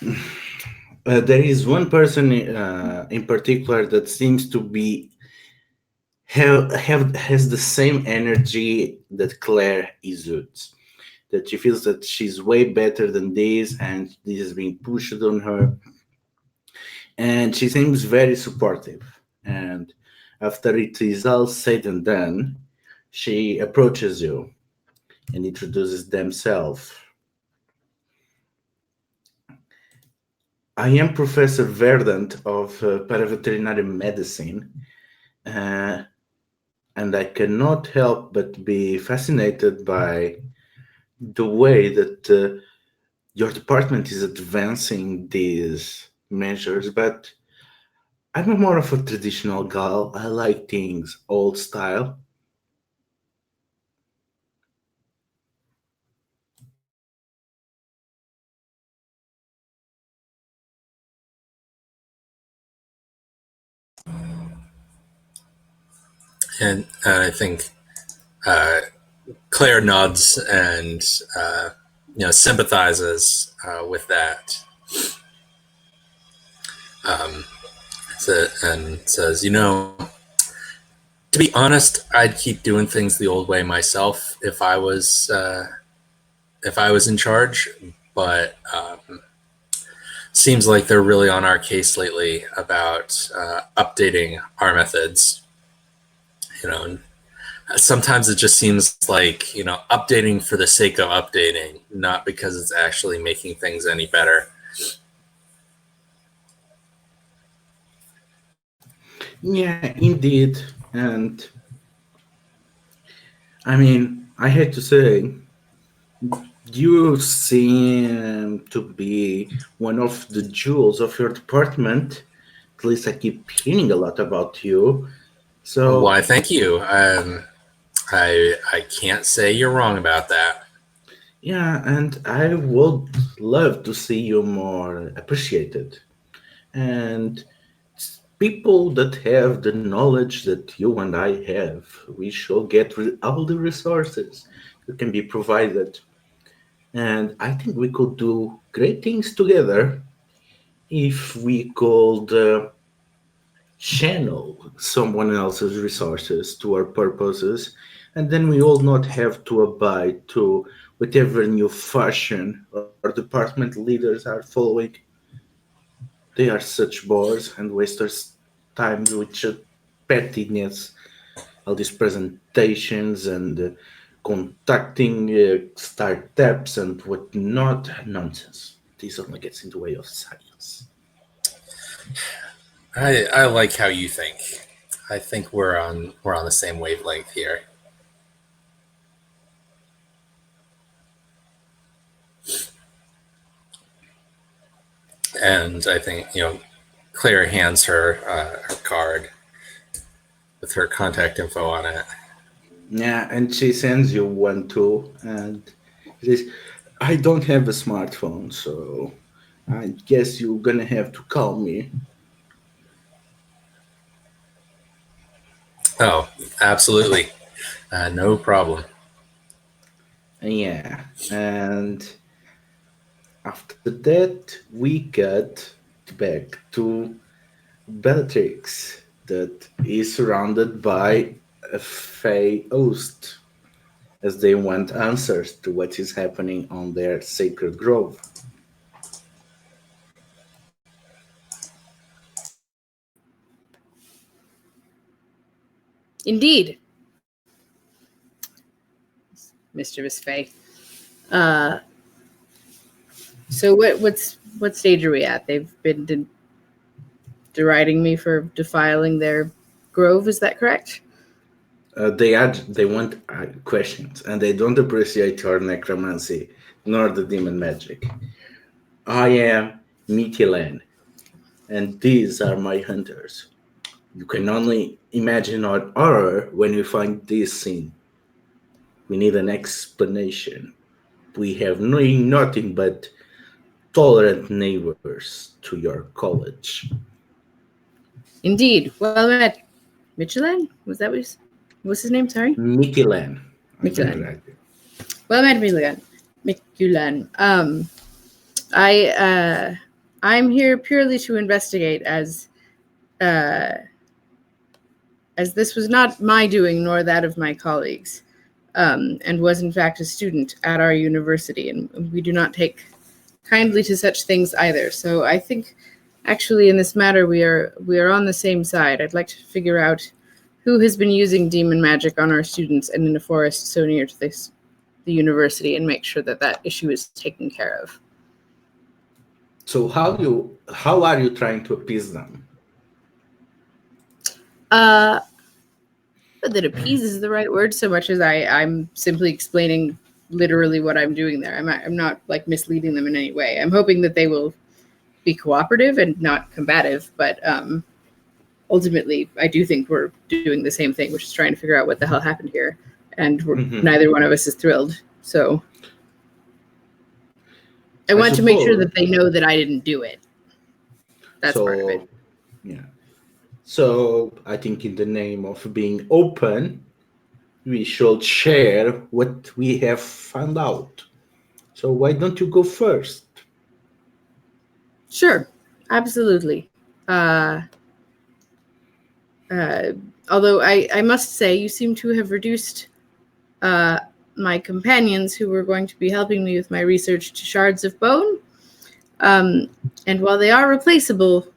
There is one person in particular that seems to be have has the same energy that Claire exudes. That she feels that she's way better than this, and this is being pushed on her. And she seems very supportive. And after it is all said and done, she approaches you and introduces themselves. I am Professor Verdant of paraveterinary medicine, uh, and I cannot help but be fascinated by the way that your department is advancing these measures. But I'm a more of a traditional gal. I like things old style. And I think uh, Claire nods and sympathizes with that, um, and says, to be honest, I'd keep doing things the old way myself if I was in charge, but seems like they're really on our case lately about updating our methods. And sometimes it just seems like updating for the sake of updating, not because it's actually making things any better. Yeah, indeed. And I mean, I had to say, you seem to be one of the jewels of your department. At least I keep hearing a lot about you. So, Why, thank you. I can't say you're wrong about that. yeah, and I would love to see you more appreciated. And people that have the knowledge that you and I have, we should get all the resources that can be provided. And I think we could do great things together if we could channel someone else's resources to our purposes, and then we all not have to abide to whatever new fashion our department leaders are following. They are such bores and wasters time with just pettiness, all these presentations and contacting startups and whatnot. Nonsense. This only gets in the way of science. I like how you think. I think we're on the same wavelength here. And I think Claire hands her her card with her contact info on it. Yeah, and she sends you one too, and she says, "I don't have a smartphone, so I guess you're gonna have to call me." Oh, absolutely, no problem. Yeah, and after that, we cut back to Bellatrix, that is surrounded by a Fey host, as they want answers to what is happening on their sacred grove. Indeed, mischievous Faye. Uh, so what stage are we at? They've been deriding me for defiling their grove. Is that correct? They want questions, and they don't appreciate your necromancy nor the demon magic. I am Mitilan, and these are my hunters. You can only imagine our horror when you find this scene. We need an explanation. We have nothing but tolerant neighbors to your college. Indeed. Well met. Michelin? What's his name? Sorry? Mitilan. Michelin. Well met, Michelin. I I'm here purely to investigate, as this was not my doing nor that of my colleagues, and was in fact a student at our university, and we do not take kindly to such things either. So I think, actually, in this matter, we are on the same side. I'd like to figure out who has been using demon magic on our students and in a forest so near to the university, and make sure that that issue is taken care of. So how are you trying to appease them? That appease is the right word, so much as I'm simply explaining literally what I'm doing there. I'm not like misleading them in any way. I'm hoping that they will be cooperative and not combative, but ultimately I do think we're doing the same thing, which is trying to figure out what the hell happened here, and neither one of us is thrilled. So I want to make sure that they know that I didn't do it. That's part of it. Yeah. So I think in the name of being open, we should share what we have found out. So why don't you go first? Sure, absolutely. Although I must say, you seem to have reduced my companions who were going to be helping me with my research to shards of bone. And while they are replaceable,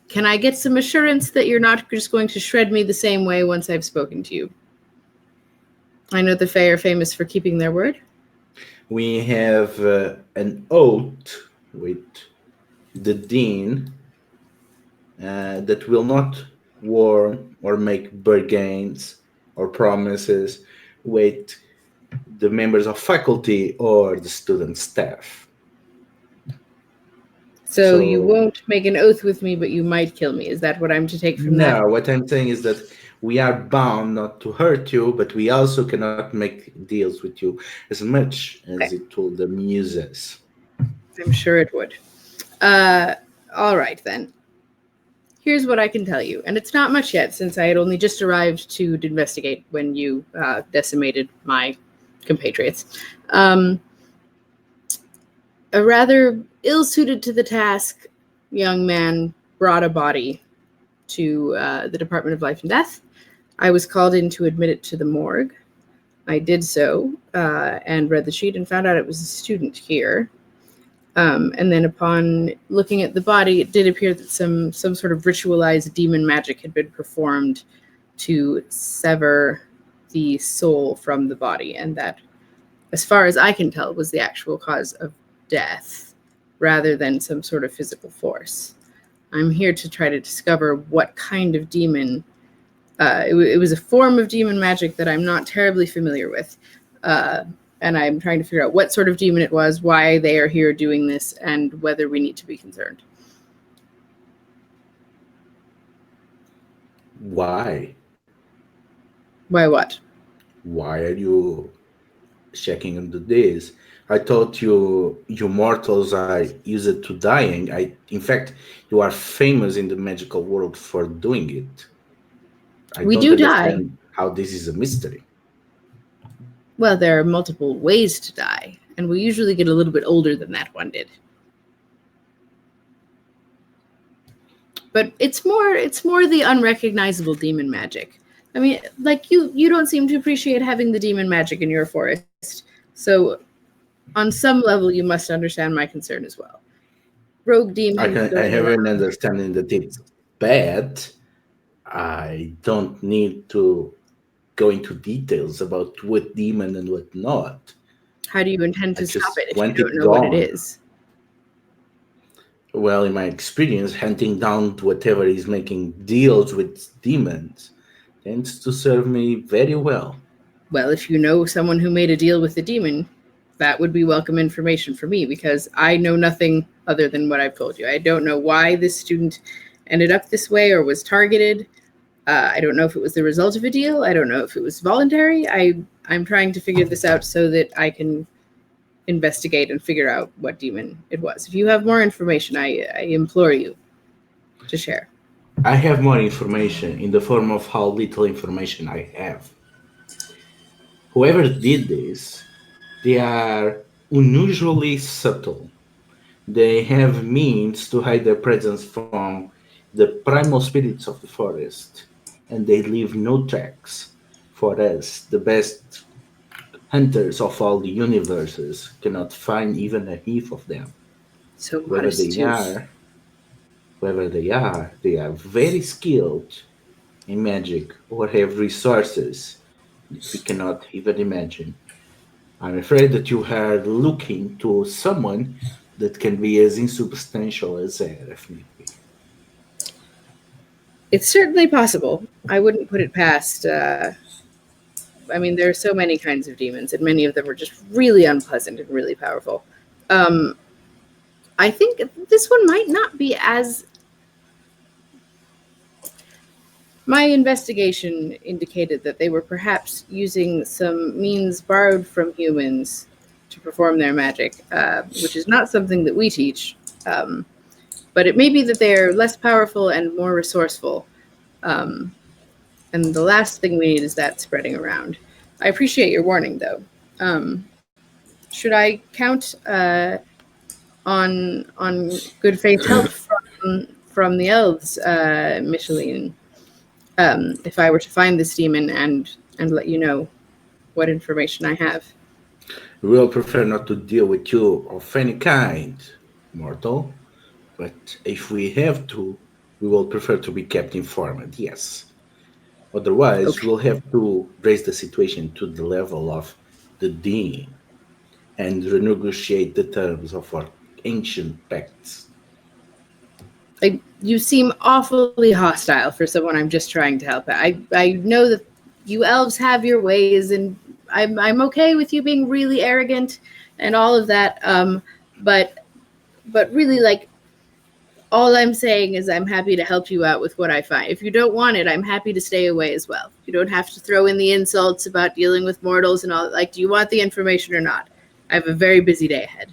can I get some assurance that you're not just going to shred me the same way once I've spoken to you? I know the Fae are famous for keeping their word. We have an oath with the dean that will not warn or make bargains or promises with the members of faculty or the student staff. So you won't make an oath with me, but you might kill me. Is that what I'm to take from that? No, what I'm saying is that we are bound not to hurt you, but we also cannot make deals with you as much as it told the muses. I'm sure it would. All right, then. Here's what I can tell you. And it's not much yet, since I had only just arrived to investigate when you decimated my compatriots. A rather ill-suited to the task young man brought a body to the Department of Life and Death. I was called in to admit it to the morgue. I did so and read the sheet and found out it was a student here. And then upon looking at the body, it did appear that some sort of ritualized demon magic had been performed to sever the soul from the body, and that, as far as I can tell, was the actual cause of death rather than some sort of physical force. I'm here to try to discover what kind of demon. It was a form of demon magic that I'm not terribly familiar with. And I'm trying to figure out what sort of demon it was, why they are here doing this, and whether we need to be concerned. Why? Why what? Why are you checking into this? I thought you mortals are used to dying. In fact, you are famous in the magical world for doing it. We do die. How this is a mystery. Well, there are multiple ways to die, and we usually get a little bit older than that one did. But it's more the unrecognizable demon magic. I mean, like you don't seem to appreciate having the demon magic in your forest. So on some level, you must understand my concern as well. Rogue demons. I have an understanding that it's bad. I don't need to go into details about what demon and what not. How do you intend to stop it if you don't know what it is? Well, in my experience, hunting down whatever is making deals with demons tends to serve me very well. Well, if you know someone who made a deal with the demon, that would be welcome information for me, because I know nothing other than what I've told you. I don't know why this student ended up this way or was targeted. I don't know if it was the result of a deal. I don't know if it was voluntary. I'm trying to figure this out so that I can investigate and figure out what demon it was. If you have more information, I implore you to share. I have more information in the form of how little information I have. Whoever did this, they are unusually subtle. They have means to hide their presence from the primal spirits of the forest, and they leave no tracks. For us, the best hunters of all the universes cannot find even a hoof of them. So Whoever modest they too. are, they are very skilled in magic or have resources that we cannot even imagine. I'm afraid that you are looking to someone that can be as insubstantial as air if need be. It's certainly possible. I wouldn't put it past. I mean, there are so many kinds of demons, and many of them are just really unpleasant and really powerful. Um, I think this one might not be as. My investigation indicated that they were perhaps using some means borrowed from humans to perform their magic, which is not something that we teach. Um, but it may be that they're less powerful and more resourceful. Um, and the last thing we need is that spreading around. I appreciate your warning, though. Um, should I count on good faith help from the elves, Micheline? If I were to find this demon and let you know what information I have. We will prefer not to deal with you of any kind, mortal, but if we have to, we will prefer to be kept informed, yes. Otherwise, Okay. we'll have to raise the situation to the level of the dean and renegotiate the terms of our ancient pacts. You seem awfully hostile for someone I'm just trying to help. I know that you elves have your ways, and I'm okay with you being really arrogant and all of that. But really, like, all I'm saying is I'm happy to help you out with what I find. If you don't want it, I'm happy to stay away as well. You don't have to throw in the insults about dealing with mortals and all. Like, do you want the information or not? I have a very busy day ahead.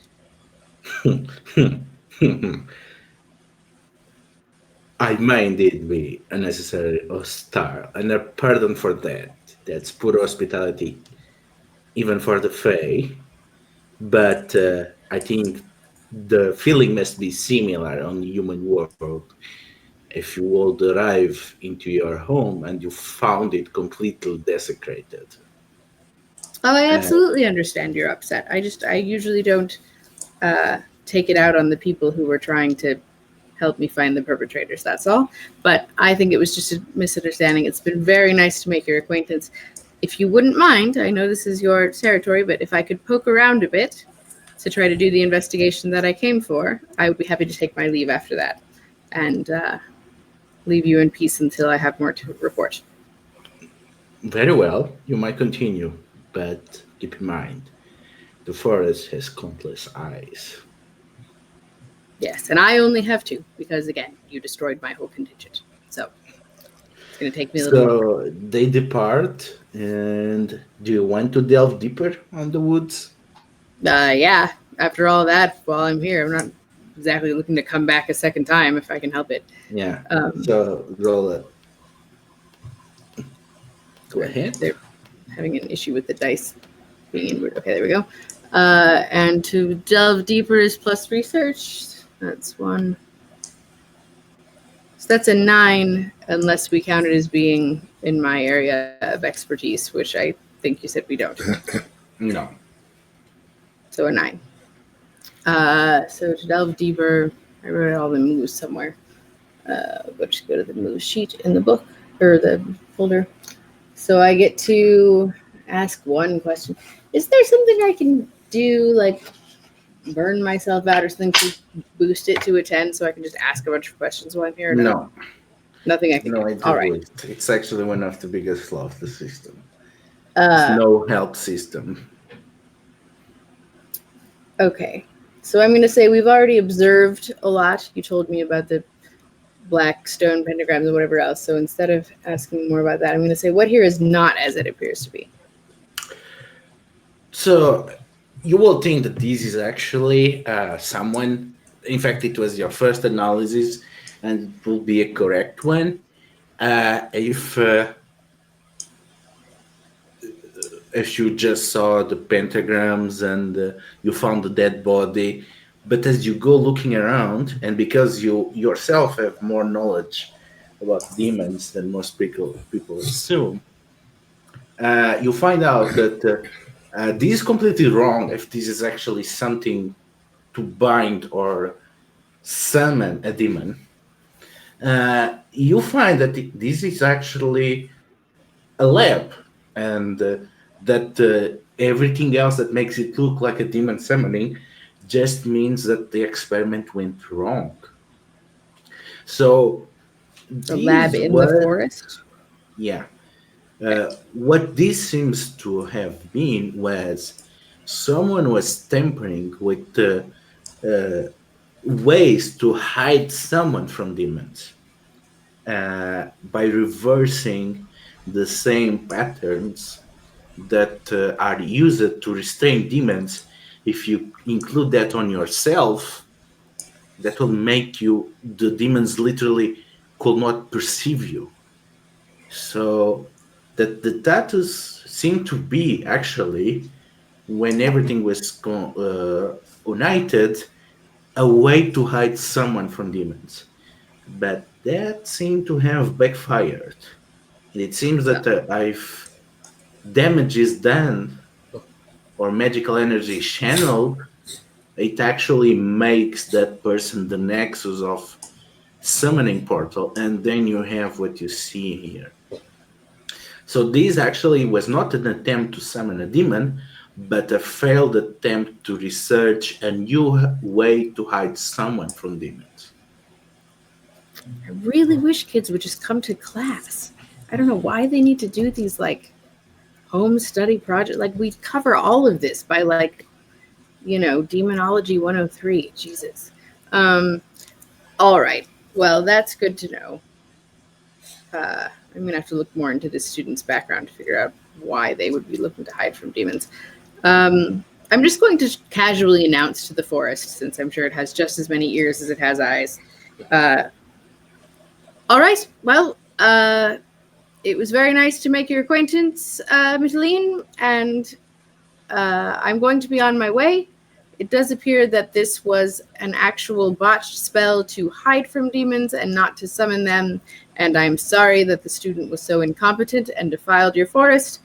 I may indeed be unnecessarily hostile, and a pardon for that. That's poor hospitality, even for the Fae. But I think the feeling must be similar on the human world. If you would arrive into your home and you found it completely desecrated. Oh, I Uh, absolutely understand you're upset. I usually don't take it out on the people who were trying to help me find the perpetrators. That's all. But I think it was just a misunderstanding. It's been very nice to make your acquaintance. If you wouldn't mind, I know this is your territory, but if I could poke around a bit to try to do the investigation that I came for, I would be happy to take my leave after that and leave you in peace until I have more to report. Very well, you might continue, but keep in mind, the forest has countless eyes. Yes, and I only have two because, again, you destroyed my whole contingent. So it's going to take me a little longer. So they depart, and do you want to delve deeper on the woods? Yeah, after all that, while I'm here, I'm not exactly looking to come back a second time if I can help it. Yeah. Um, So roll it. Go ahead. they're having an issue with the dice being inward. Okay, there we go. And to delve deeper is plus research. That's one. So that's a 9, unless we count it as being in my area of expertise, which I think you said we don't. No. So a 9. So to delve deeper, I wrote all the moves somewhere. Which go to the move sheet in the book or the folder. So I get to ask one question. Is there something I can do, like burn myself out or something to boost it to a 10 so I can just ask a bunch of questions while I'm here? No. Nothing I can No, do. it's a All right. boost. It's actually one of the biggest flaws of the system. It's Uh, no help system. okay. So I'm going to say we've already observed a lot. You told me about the black stone pentagrams and whatever else. So instead of asking more about that, I'm going to say what here is not as it appears to be. So you will think that this is actually someone. In fact, it was your first analysis, and it will be a correct one. If if you just saw the pentagrams and you found the dead body. But as you go looking around, and because you yourself have more knowledge about demons than most people assume, you find out that this is completely wrong. If this is actually something to bind or summon a demon, you find that this is actually a lab, and that everything else that makes it look like a demon summoning just means that the experiment went wrong. So The lab this in the was, forest. yeah, Okay. what this seems to have been was someone was tampering with ways to hide someone from demons by reversing the same patterns that are used to restrain demons. If you include that on yourself, that will make you, the demons literally could not perceive you. So that the tattoos seem to be actually, when everything was united, a way to hide someone from demons. But that seemed to have backfired. And it seems Well, that I've damage is done or magical energy is channeled, it actually makes that person the nexus of summoning portal, and then you have what you see here. So this actually was not an attempt to summon a demon, but a failed attempt to research a new way to hide someone from demons. I really wish kids would just come to class. I don't know why they need to do these like home study project. Like we cover all of this by like, Demonology 103. Jesus. All right. Well, that's good to know. I'm going to have to look more into this student's background to figure out why they would be looking to hide from demons. I'm just going to casually announce to the forest, since I'm sure it has just as many ears as it has eyes. All right. Well, it was very nice to make your acquaintance, Mitaline, and I'm going to be on my way. It does appear that this was an actual botched spell to hide from demons and not to summon them, and I'm sorry that the student was so incompetent and defiled your forest.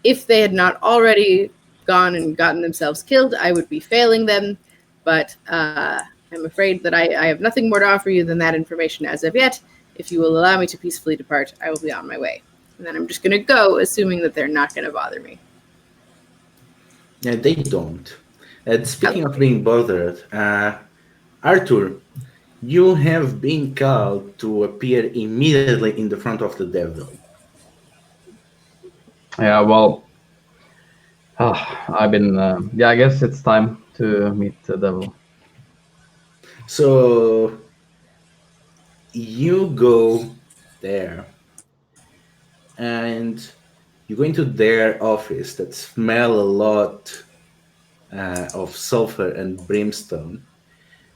If they had not already gone and gotten themselves killed, I would be failing them, but I'm afraid that I have nothing more to offer you than that information as of yet. If you will allow me to peacefully depart, I will be on my way. And then I'm just going to go, assuming that they're not going to bother me. Yeah, they don't. And speaking of being bothered, Arthur, you have been called to appear immediately in the front of the devil. Yeah, well, I've been. Yeah, I guess it's time to meet the devil. So you go there and you go into their office that smell a lot of sulfur and brimstone.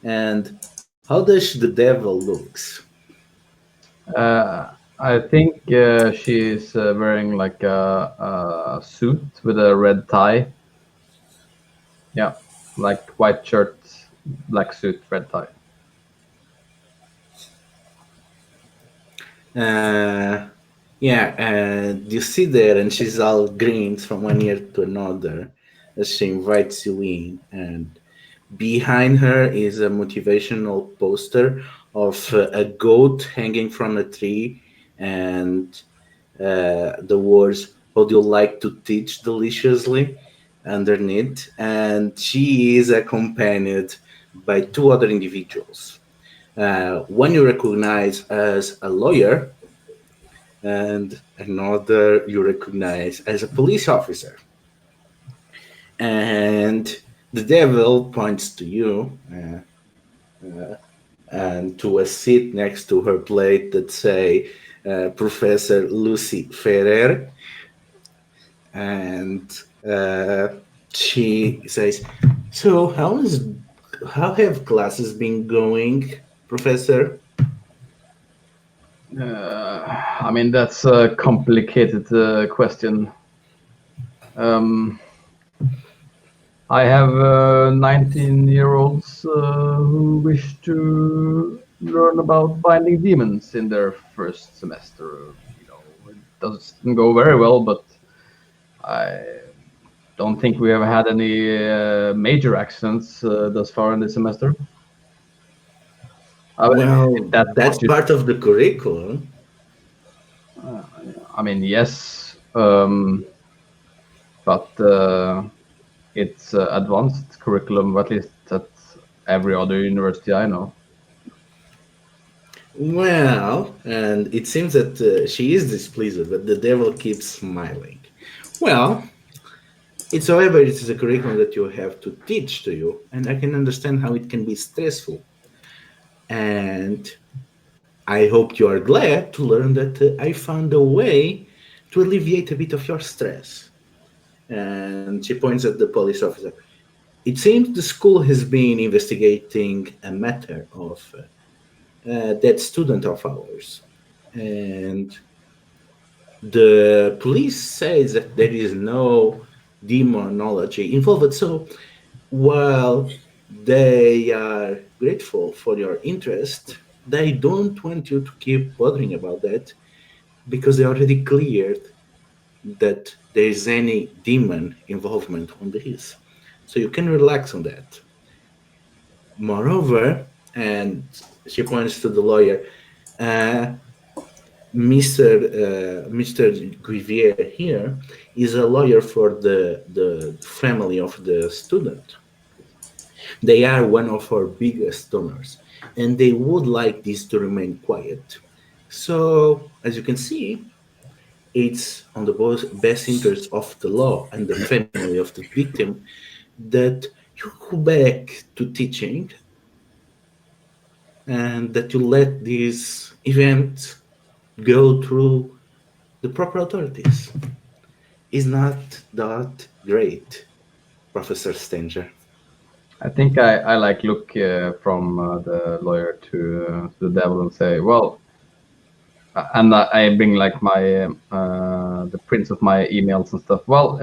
And how does the devil looks? I think she's wearing like a suit with a red tie. Yeah, like white shirt, black suit, red tie. Uh, yeah, and you see there, and she's all grins from one ear to another as she invites you in. And behind her is a motivational poster of a goat hanging from a tree, and the words, "Would you like to teach deliciously?" underneath. And she is accompanied by two other individuals. One you recognize as a lawyer, and another you recognize as a police officer. And the devil points to you and to a seat next to her plate that say Professor Lucy Ferrer. And she says, "So how have classes been going, Professor?" I mean, that's a complicated question. I have 19-year-olds who wish to learn about binding demons in their first semester. It doesn't go very well, but I don't think we have had any major accidents thus far in this semester. Well, If that's that's what you. part of the curriculum. I mean, yes, but it's advanced curriculum, at least at every other university I know. Well, and it seems that she is displeased, but the devil keeps smiling. Well, it's however, it is a curriculum that you have to teach to you, and I can understand how it can be stressful. And I hope you are glad to learn that I found a way to alleviate a bit of your stress. And she points at the police officer. It seems the school has been investigating a matter of that student of ours. And the police says that there is no demonology involved. So while they are grateful for your interest, they don't want you to keep bothering about that because they already cleared that there is any demon involvement on this. So you can relax on that. Moreover, and she points to the lawyer, uh, Mr. Guivier here is a lawyer for the family of the student. They are one of our biggest donors, and they would like this to remain quiet. So, as you can see, it's on the best interest of the law and the family of the victim that you go back to teaching and that you let this event go through the proper authorities. Is not that great, Professor Stanger? I think I like look from the lawyer to the devil and say, well, and I bring like my the prints of my emails and stuff. Well,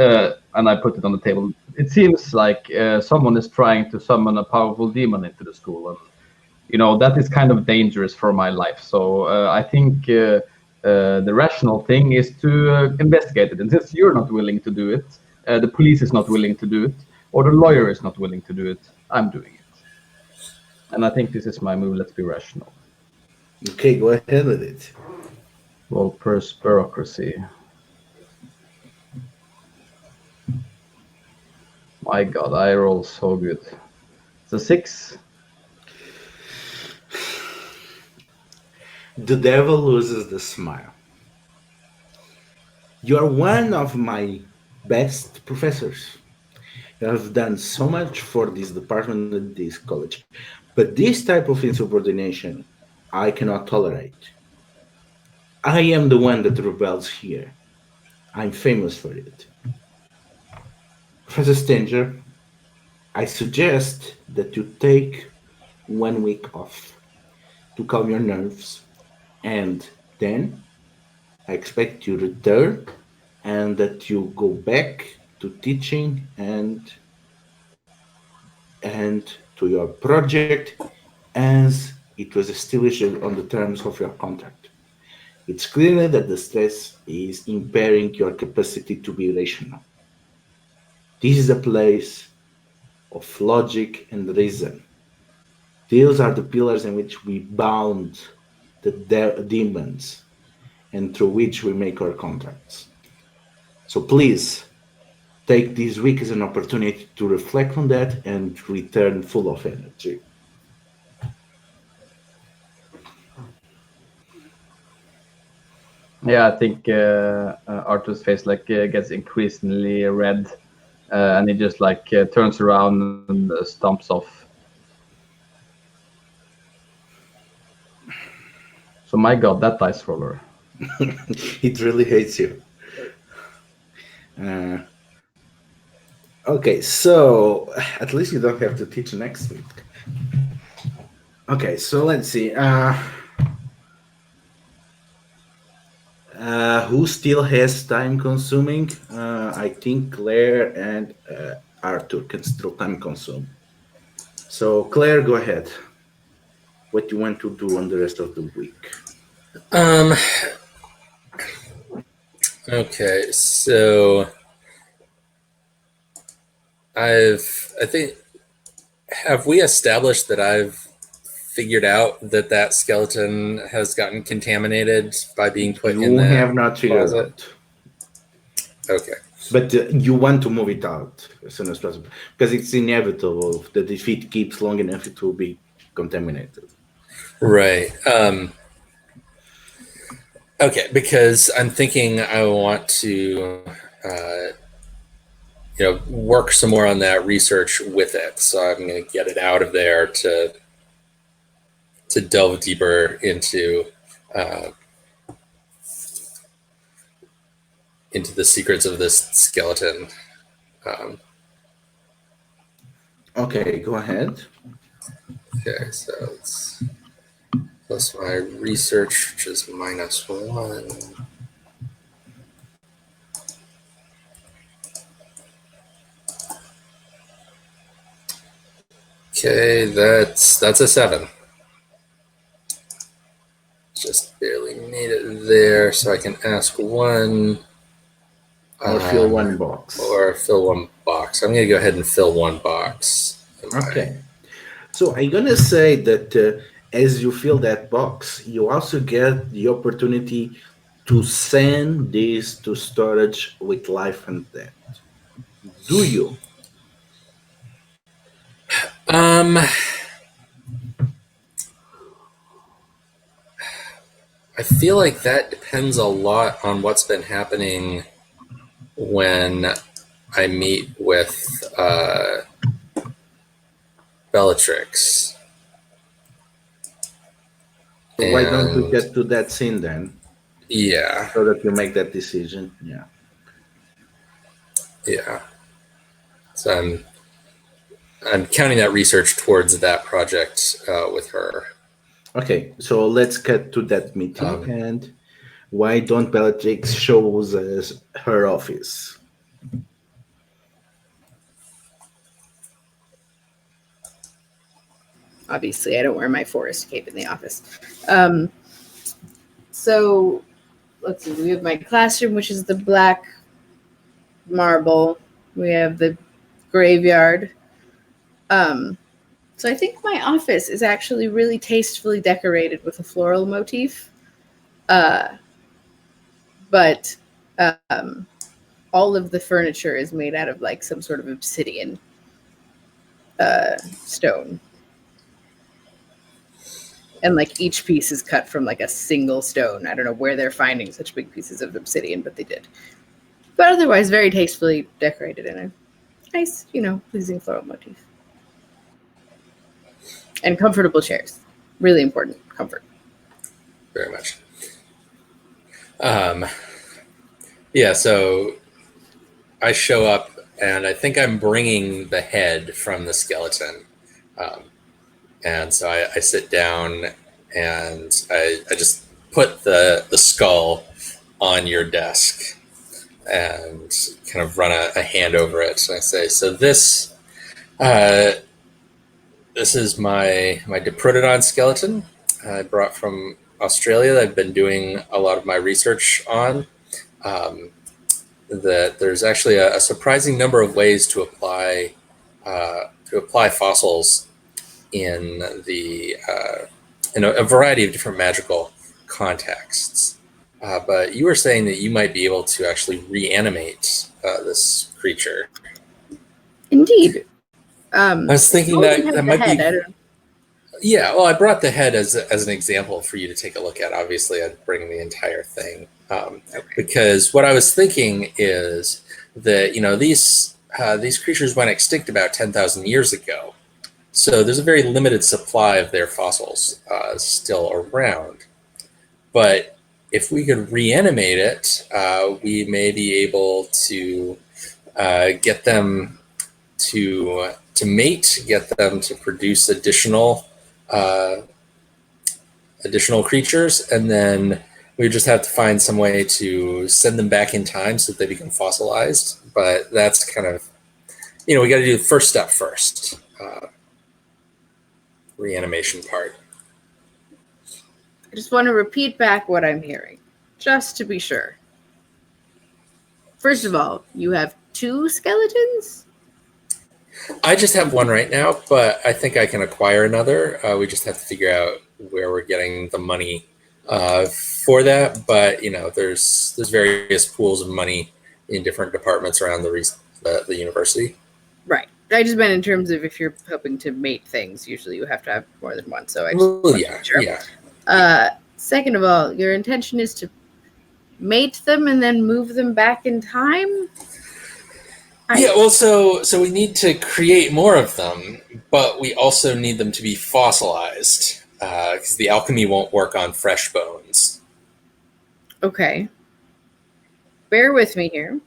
and I put it on the table. It seems like someone is trying to summon a powerful demon into the school, and that is kind of dangerous for my life. So I think the rational thing is to investigate it. And since you're not willing to do it, the police is not willing to do it, or the lawyer is not willing to do it, I'm doing it. And I think this is my move. Let's be rational. Okay, go ahead with it. Roll first bureaucracy. My God, I roll so good. It's a 6. The devil loses the smile. You are one of my best professors. You have done so much for this department and this college. But this type of insubordination, I cannot tolerate. I am the one that rebels here. I'm famous for it. Professor Stanger, I suggest that you take 1 week off to calm your nerves, and then I expect you return and that you go back to teaching and to your project as it was established on the terms of your contract. It's clear that the stress is impairing your capacity to be rational. This is a place of logic and reason. These are the pillars in which we bound the demons and through which we make our contracts. So please take this week as an opportunity to reflect on that and return full of energy. Yeah, I think Arthur's face gets increasingly red, and he just turns around and stomps off. So my God, that dice roller. It really hates you. Okay, so at least you don't have to teach next week. Okay, so let's see. Who still has time consuming? I think Claire and Arthur can still time consume. So Claire, go ahead. What you want to do on the rest of the week? Okay, so I think, have we established that I've figured out that skeleton has gotten contaminated by being put in You the have not figured closet? out. Okay. But you want to move it out as soon as possible because it's inevitable that if it keeps long enough, it will be contaminated. Right. Okay, because I'm thinking I want to, work some more on that research with it. So I'm going to get it out of there to delve deeper into the secrets of this skeleton. Okay, go ahead. Okay, so it's plus my research, which is -1. Okay, that's a 7. Just barely made it there, so I can ask one. Or fill one box. Or fill one box. I'm going to go ahead and fill one box. Okay. So I'm going to say that as you fill that box, you also get the opportunity to send this to storage with life and death. Do you? I feel like that depends a lot on what's been happening when I meet with Bellatrix. So why don't you get to that scene then? Yeah. So that you make that decision. Yeah. Yeah. So I'm counting that research towards that project with her. Okay, so let's get to that meeting. And why don't Bellatrix shows us her office? Obviously, I don't wear my forest cape in the office. So let's see. We have my classroom, which is the black marble. We have the graveyard. So I think my office is actually really tastefully decorated with a floral motif. But all of the furniture is made out of like some sort of obsidian stone. And like each piece is cut from like a single stone. I don't know where they're finding such big pieces of obsidian, but they did. But otherwise, very tastefully decorated in a nice, pleasing floral motif. And comfortable chairs. Really important. Comfort. Very much. Yeah, so I show up and I think I'm bringing the head from the skeleton. And so I sit down and I just put the skull on your desk and kind of run a hand over it. And I say, so this is my Diprotodon skeleton I brought from Australia that I've been doing a lot of my research on. That there's actually a surprising number of ways to apply fossils in a variety of different magical contexts. But you were saying that you might be able to actually reanimate this creature. Indeed. I was thinking that might be. I don't know. Yeah, well, I brought the head as an example for you to take a look at. Obviously, I'd bring the entire thing because what I was thinking is that these creatures went extinct about 10,000 years ago, so there's a very limited supply of their fossils still around. But if we could reanimate it, we may be able to get them to mate, get them to produce additional creatures, and then We just have to find some way to send them back in time so that they become fossilized. But that's kind of, we got to do the first step first, reanimation part. I just want to repeat back what I'm hearing, just to be sure. First of all, you have 2 skeletons? I just have one right now, but I think I can acquire another. We just have to figure out where we're getting the money for that. But there's various pools of money in different departments around the university. Right. I just meant in terms of if you're hoping to mate things, usually you have to have more than one. So I just Well, yeah, sure. yeah. Second of all, your intention is to mate them and then move them back in time? Yeah, well, so we need to create more of them, but we also need them to be fossilized because the alchemy won't work on fresh bones. Okay. Bear with me here.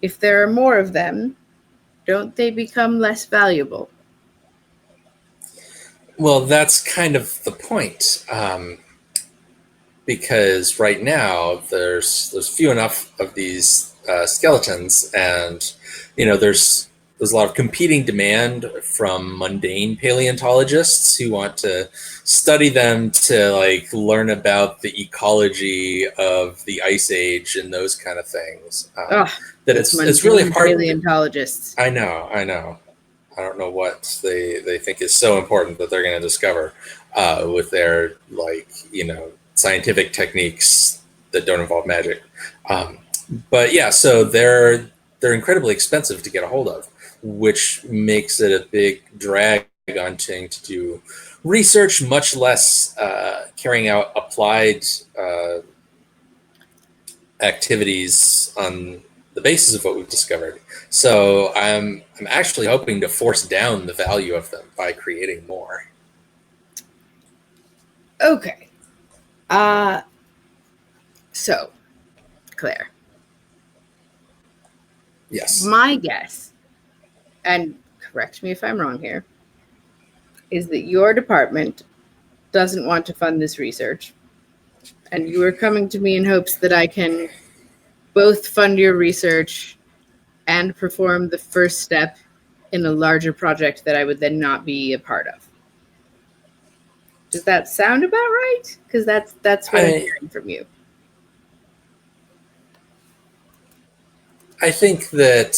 If there are more of them, don't they become less valuable? Well, that's kind of the point, because right now there's few enough of these skeletons, and there's a lot of competing demand from mundane paleontologists who want to study them to learn about the ecology of the ice age and those kind of things. That it's really hard. Paleontologists. I know. I don't know what they think is so important that they're going to discover with their scientific techniques that don't involve magic. But yeah, so they're incredibly expensive to get a hold of, which makes it a big drag on Ting to do research, much less carrying out applied activities on the basis of what we've discovered. So I'm actually hoping to force down the value of them by creating more. Okay. So, Claire. Yes. My guess, and correct me if I'm wrong here, is that your department doesn't want to fund this research, and you are coming to me in hopes that I can both fund your research and perform the first step in a larger project that I would then not be a part of. Does that sound about right? Because that's what I'm hearing from you. I think that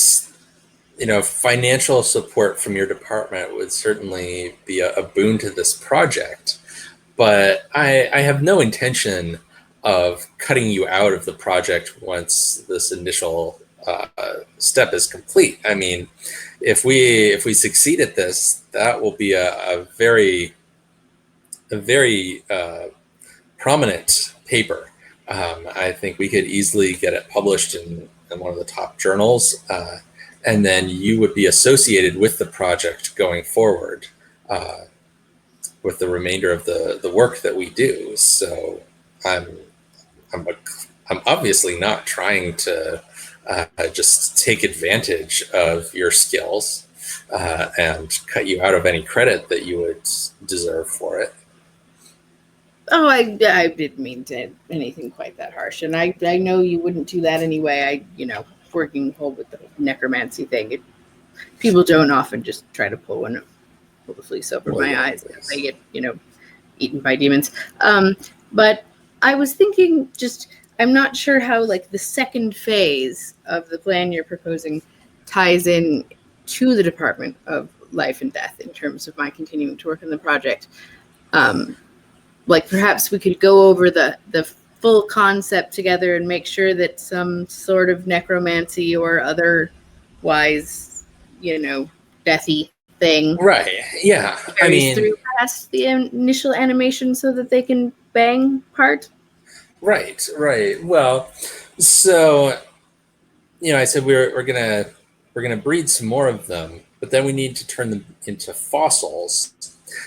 financial support from your department would certainly be a boon to this project, but I have no intention of cutting you out of the project once this initial step is complete. I mean, if we succeed at this, that will be a very prominent paper. I think we could easily get it published in one of the top journals, and then you would be associated with the project going forward with the remainder of the work that we do. So I'm obviously not trying to just take advantage of your skills and cut you out of any credit that you would deserve for it. Oh, I didn't mean to anything quite that harsh, and I know you wouldn't do that anyway. Working whole with the necromancy thing, people don't often just try to pull the fleece over my eyes. Yes. They get eaten by demons. But I was thinking, I'm not sure how the second phase of the plan you're proposing ties in to the Department of Life and Death in terms of my continuing to work on the project. Perhaps we could go over the full concept together and make sure that some sort of necromancy or otherwise, deathy thing. Right. Yeah. Through past the initial animation so that they can bang part. Right. Well, so I said we're gonna breed some more of them, but then we need to turn them into fossils.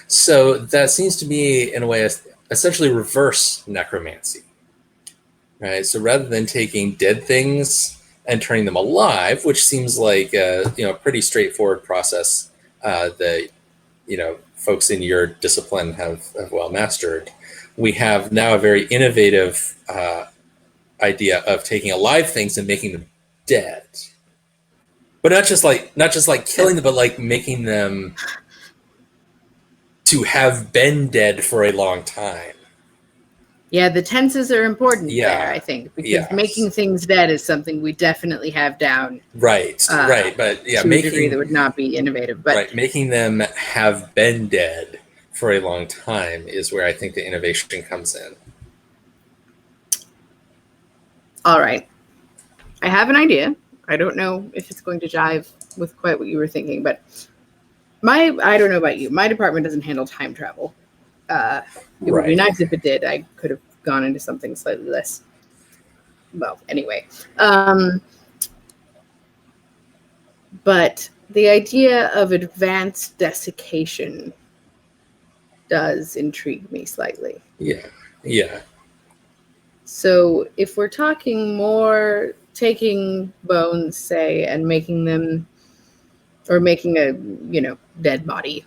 So that seems to be, in a way, essentially reverse necromancy, right? So rather than taking dead things and turning them alive, which seems like a pretty straightforward process that folks in your discipline have well mastered, we have now a very innovative idea of taking alive things and making them dead. But not just like killing them, but like making them to have been dead for a long time. Yeah, the tenses are important there, I Yeah. think, because Yes. making things dead is something we definitely have down Right. Right. But yeah, to a degree that would not be innovative. But right, making them have been dead for a long time is where I think the innovation comes in. all right, I have an idea. I don't know if it's going to jive with quite what you were thinking, but I don't know about you. My department doesn't handle time travel. It would be Right. nice if it did. I could have gone into something slightly less. Well, anyway. But the idea of advanced desiccation does intrigue me slightly. Yeah. Yeah. So if we're talking more taking bones, say, and making them, or making a, dead body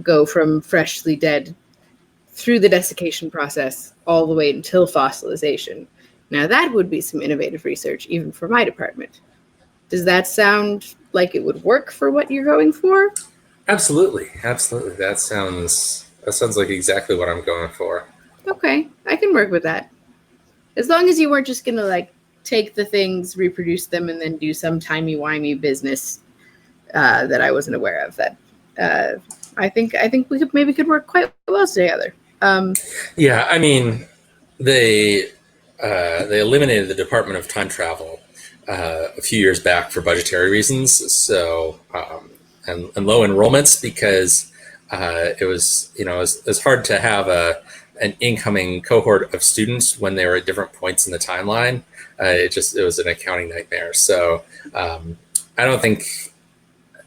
go from freshly dead through the desiccation process all the way until fossilization. Now that would be some innovative research, even for my department. Does that sound like it would work for what you're going for? Absolutely. Absolutely. That sounds like exactly what I'm going for. Okay, I can work with that. As long as you weren't just gonna like take the things, reproduce them, and then do some timey-wimey business that I wasn't aware of. That I think we could work quite well together. Yeah, I mean, they eliminated the Department of Time Travel a few years back for budgetary reasons. So and low enrollments because it was it was hard to have an incoming cohort of students when they were at different points in the timeline. It was an accounting nightmare. So I don't think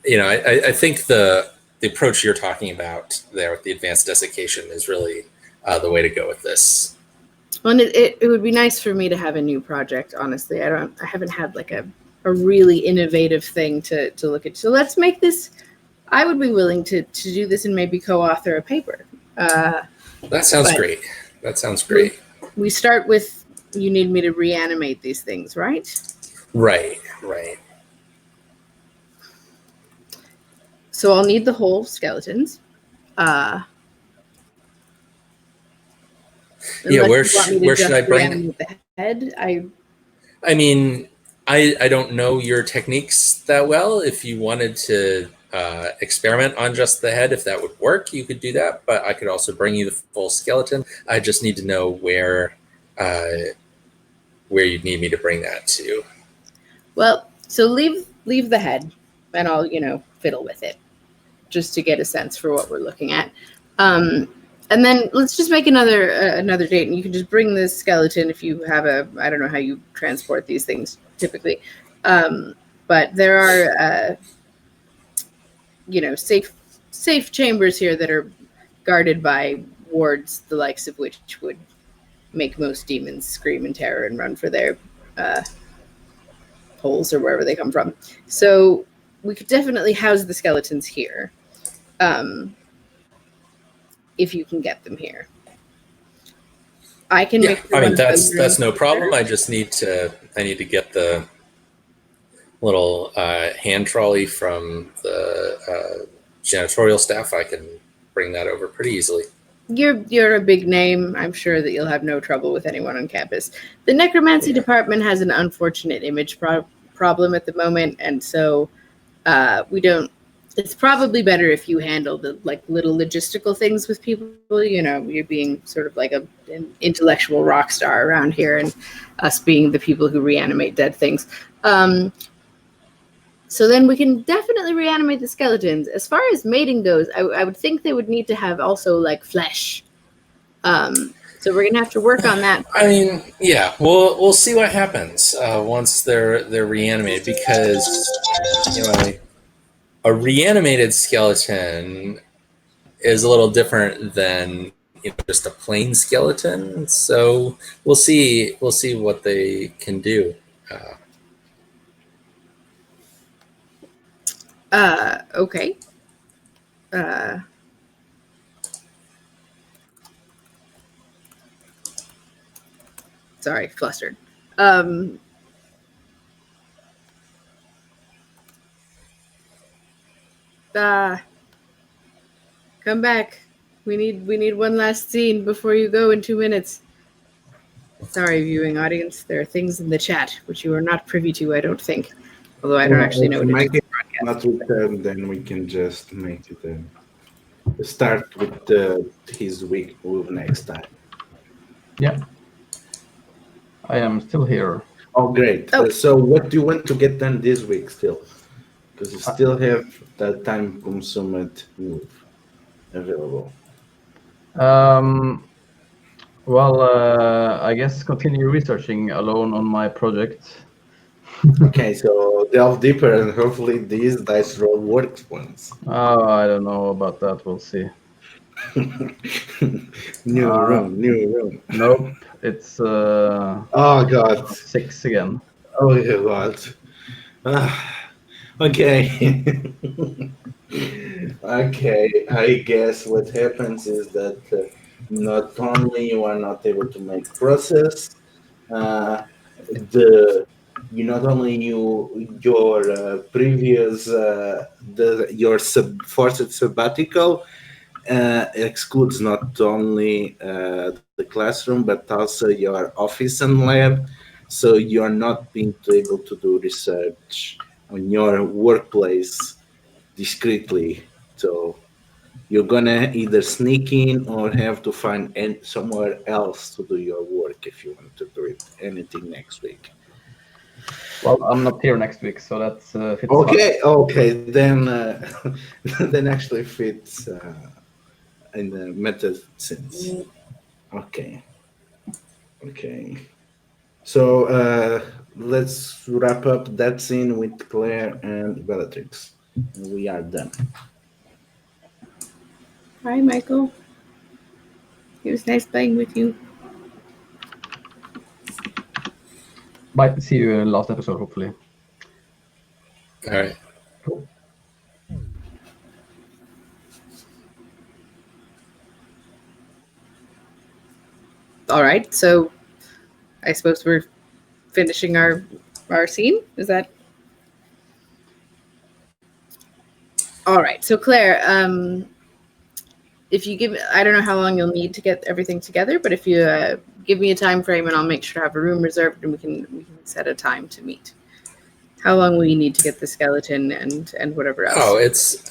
I think the approach you're talking about there with the advanced desiccation is really the way to go with this. Well, and it would be nice for me to have a new project. Honestly, I haven't had like a really innovative thing to look at. So let's make this. I would be willing to do this and maybe co-author a paper. That sounds great. That sounds great. We start with you need me to reanimate these things, right? Right, right. So I'll need the whole skeletons. Yeah, where should I bring the head? I mean, I don't know your techniques that well. If you wanted to experiment on just the head, if that would work, you could do that. But I could also bring you the full skeleton. I just need to know where you'd need me to bring that to. Well, so leave the head, and I'll fiddle with it, just to get a sense for what we're looking at. And then let's just make another date, and you can just bring this skeleton if you have I don't know how you transport these things typically, but there are safe chambers here that are guarded by wards, the likes of which would make most demons scream in terror and run for their holes or wherever they come from. So we could definitely house the skeletons here. If you can get them here, I can make. I mean, that's no problem. I just need to get the little hand trolley from the janitorial staff. I can bring that over pretty easily. You're a big name. I'm sure that you'll have no trouble with anyone on campus. The necromancy department has an unfortunate image problem at the moment, and so we don't. It's probably better if you handle the little logistical things with people. You're being sort of like an intellectual rock star around here, and us being the people who reanimate dead things. So then we can definitely reanimate the skeletons. As far as mating goes, I would think they would need to have also flesh. So we're gonna have to work on that. I mean, yeah, we'll see what happens once they're reanimated, because a reanimated skeleton is a little different than just a plain skeleton. So we'll see what they can do. Okay. Sorry, flustered. Come back. We need one last scene before you go in 2 minutes. Sorry, viewing audience. There are things in the chat which you are not privy to, I don't think. Although I don't actually know If what it Mike is. is not return, then we can just make it start with his week move next time. Yeah. I am still here. Oh, great. Oh. So what do you want to get done this week still? Because you still have that time-consuming move available. Well, I guess continue researching alone on my project. Okay, so delve deeper and hopefully these dice roll works once. Oh, I don't know about that. We'll see. New room. Nope, it's Oh God. 6 again. Oh God. Okay. Okay, I guess what happens is that not only you are not able to make process, the you not only your previous your forced sabbatical excludes not only the classroom but also your office and lab, so you are not being able to do research on your workplace discreetly. So you're gonna either sneak in or have to find somewhere else to do your work if you want to do it anything next week. Well, I'm not here next week, so that's fits Okay, then then actually fits in the method sense. Okay. So let's wrap up that scene with Claire and Bellatrix. We are done. Hi, Michael. It was nice playing with you. Bye. See you in last episode, hopefully. All right. Cool. All right, so I suppose we're finishing our scene. Is that all right? So Claire, if you give, I don't know how long you'll need to get everything together, but if you give me a time frame, and I'll make sure to have a room reserved, and we can set a time to meet. How long will you need to get the skeleton and whatever else? Oh, it's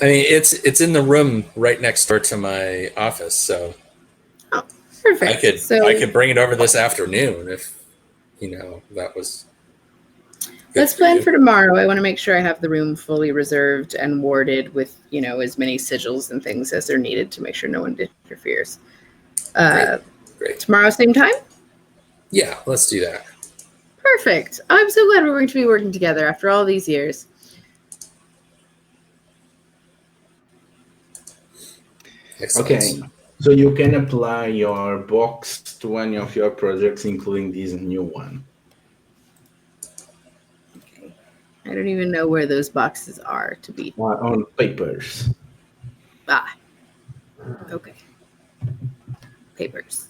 in the room right next door to my office, so Perfect. I could bring it over this afternoon if that was. Let's plan for tomorrow. I want to make sure I have the room fully reserved and warded with, as many sigils and things as are needed to make sure no one interferes. Great. Tomorrow, same time? Yeah, let's do that. Perfect. I'm so glad we're going to be working together after all these years. Excellent. Okay, so you can apply your box to any of your projects, including this new one. Okay. I don't even know where those boxes are to be. On papers. Okay. Papers.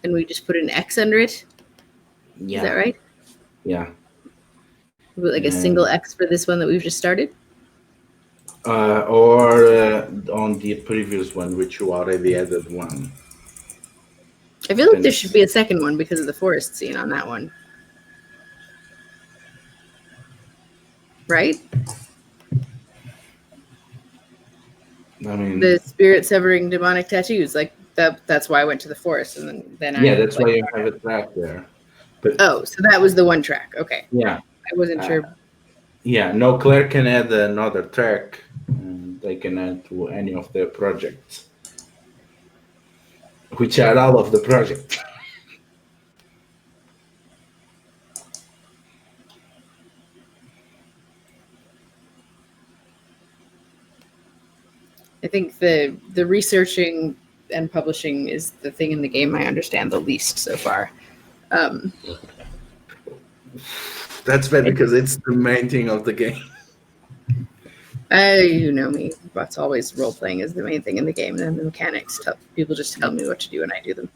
And we just put an X under it? Yeah. Is that right? Yeah. Like a single X for this one that we've just started? Or on the previous one, which you already added one. I feel like there should be a second one because of the forest scene on that one. Right? I mean, the spirit severing demonic tattoos, like that's why I went to the forest, and then that's why you have a track there. But so that was the one track. Okay. Yeah. I wasn't sure. Yeah, no, Claire can add another track, and they can add to any of their projects, which are all of the projects. I think the researching and publishing is the thing in the game I understand the least so far. That's bad because it's the main thing of the game. You know me. That's always role playing is the main thing in the game, and then the mechanics. People just tell me what to do, and I do them.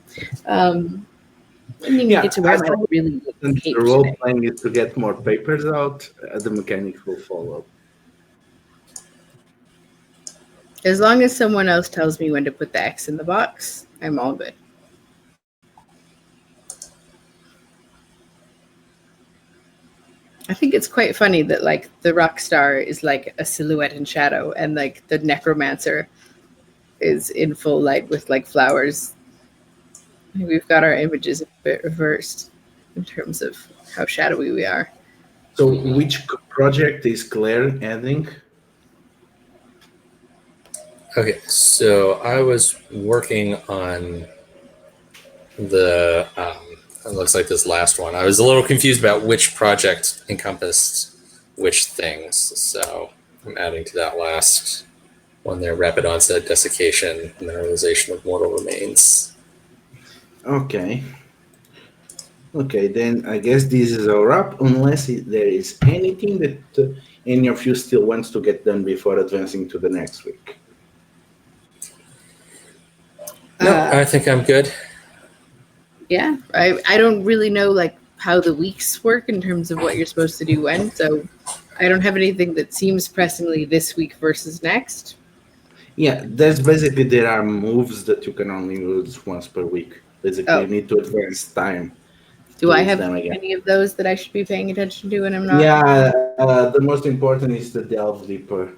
I didn't even get to wear my really And cape the role today. playing is to get more papers out. The mechanics will follow. As long as someone else tells me when to put the X in the box, I'm all good. I think it's quite funny that like the rock star is like a silhouette in shadow, and like the necromancer is in full light with like flowers. We've got our images a bit reversed in terms of how shadowy we are. So, which project is Claire adding? Okay, so I was working on the it looks like this last one. I was a little confused about which project encompassed which things, so I'm adding to that last one there: rapid onset desiccation, mineralization of mortal remains. Okay. Okay, then I guess this is a wrap, unless there is anything that any of you still wants to get done before advancing to the next week. No, I think I'm good. Yeah, I don't really know like how the weeks work in terms of what you're supposed to do when, so I don't have anything that seems pressingly this week versus next. Yeah, there's basically there are moves that you can only use once per week. Basically, you need to advance time. Do to I use have them again. any of those that I should be paying attention to when I'm not? Yeah, the most important is the delve deeper.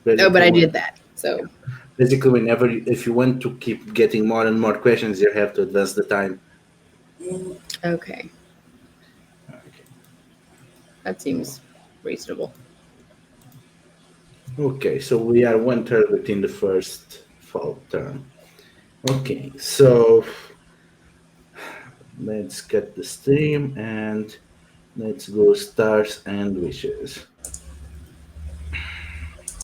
Oh, but I did that. So Basically, whenever if you want to keep getting more and more questions, you have to advance the time. okay, that seems reasonable. Okay, so we are 1/3 within the first fall turn. Okay, so let's get the stream and let's go stars and wishes.